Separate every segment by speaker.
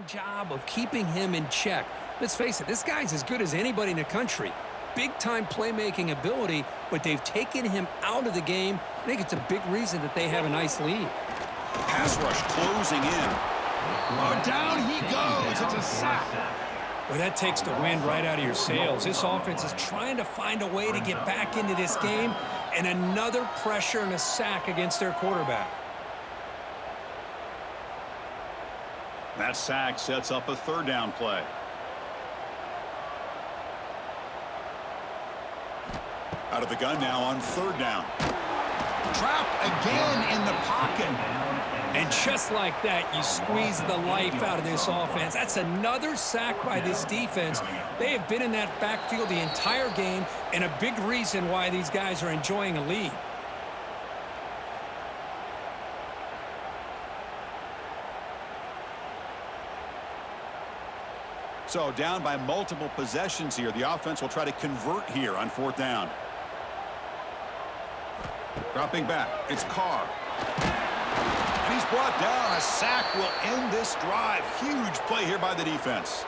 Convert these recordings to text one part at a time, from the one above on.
Speaker 1: job of keeping him in check. Let's face it, this guy's as good as anybody in the country. Big-time playmaking ability, but they've taken him out of the game. I think it's a big reason that they have a nice lead.
Speaker 2: Pass rush closing in. Oh, down he goes. It's a sack.
Speaker 1: Well, that takes the wind right out of your sails. This offense is trying to find a way to get back into this game, and another pressure and a sack against their quarterback.
Speaker 2: That sack sets up a third down play. Out of the gun now on third down. Trapped again in the pocket.
Speaker 1: And just like that, you squeeze the life out of this offense. That's another sack by this defense. They have been in that backfield the entire game, and a big reason why these guys are enjoying a lead.
Speaker 2: So down by multiple possessions here. The offense will try to convert here on fourth down. Dropping back. It's Carr. And he's brought down. A sack will end this drive. Huge play here by the defense.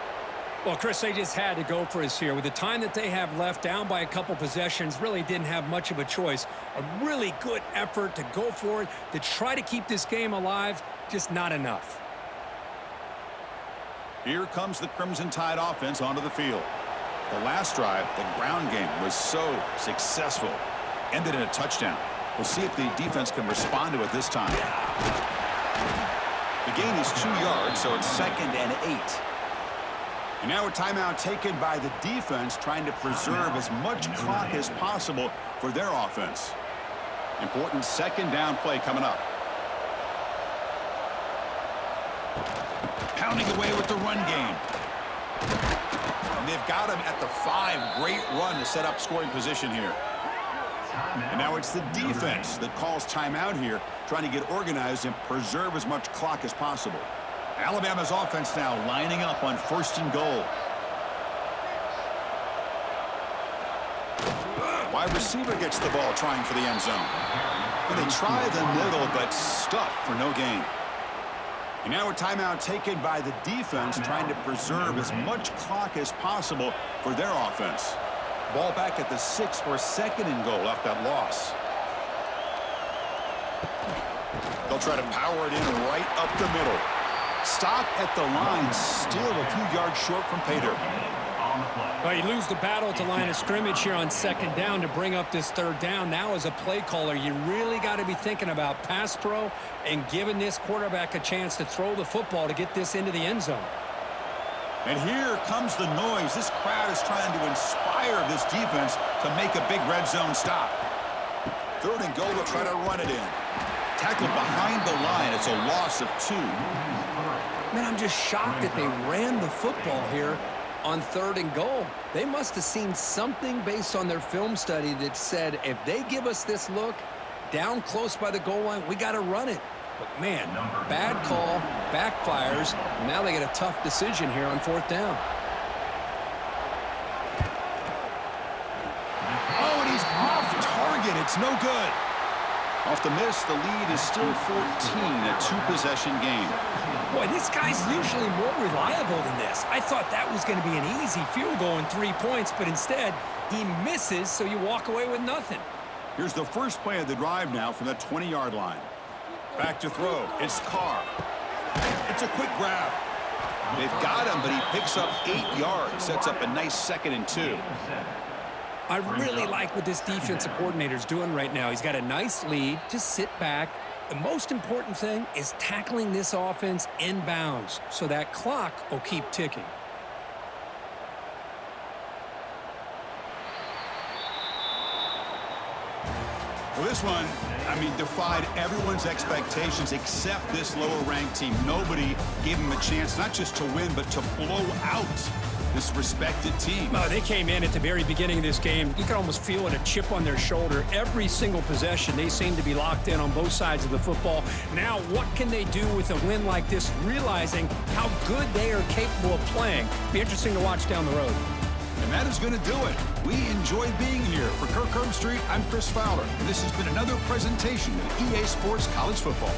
Speaker 1: Well, Chris, they just had to go for us here. With the time that they have left, down by a couple possessions, really didn't have much of a choice. A really good effort to go for it, to try to keep this game alive, just not enough.
Speaker 2: Here comes the Crimson Tide offense onto the field. The last drive, the ground game, was so successful. Ended in a touchdown. We'll see if the defense can respond to it this time. The gain is 2 yards, so it's 2nd and 8. And now a timeout taken by the defense, trying to preserve as much clock as possible for their offense. Important second down play coming up. Pounding away with the run game. And they've got him at the 5. Great run to set up scoring position here. And now it's the defense that calls timeout here, trying to get organized and preserve as much clock as possible. Alabama's offense now lining up on 1st and goal. Wide receiver gets the ball trying for the end zone. And they try the middle, but stuffed for no gain. And now a timeout taken by the defense, trying to preserve as much clock as possible for their offense. Ball back at the 6 for 2nd and goal off that loss. They'll try to power it in right up the middle. Stop at the line, still a few yards short from pay dirt.
Speaker 1: Well, you lose the battle at the line of scrimmage here on 2nd down to bring up this 3rd down. Now as a play caller, you really got to be thinking about pass pro and giving this quarterback a chance to throw the football to get this into the end zone.
Speaker 2: And here comes the noise. This crowd is trying to inspire this defense to make a big red zone stop. 3rd and goal, they'll try to run it in. Tackled behind the line. It's a loss of 2.
Speaker 1: Man, I'm just shocked that they ran the football here on 3rd and goal. They must have seen something based on their film study that said, if they give us this look down close by the goal line, we got to run it. But, man, bad call, backfires. Now they get a tough decision here on 4th down.
Speaker 2: Oh, and he's off target. It's no good. Off the miss, the lead is still 14, a 2-possession game.
Speaker 1: Boy, this guy's usually more reliable than this. I thought that was going to be an easy field goal and 3 points, but instead, he misses, so you walk away with nothing.
Speaker 2: Here's the first play of the drive now from the 20-yard line. Back to throw. It's Carr. It's a quick grab. They've got him, but he picks up 8 yards. Sets up a nice 2nd and 2.
Speaker 1: I really like what this defensive coordinator is doing right now. He's got a nice lead. Just sit back. The most important thing is tackling this offense inbounds so that clock will keep ticking.
Speaker 2: Well, this one, defied everyone's expectations except this lower-ranked team. Nobody gave them a chance not just to win, but to blow out this respected team.
Speaker 1: Oh, they came in at the very beginning of this game. You could almost feel it, a chip on their shoulder. Every single possession, they seem to be locked in on both sides of the football. Now, what can they do with a win like this, realizing how good they are capable of playing? Be interesting to watch down the road.
Speaker 2: And that is going to do it. We enjoyed being here. For Kirk Herbstreit, I'm Chris Fowler. And this has been another presentation of EA Sports College Football.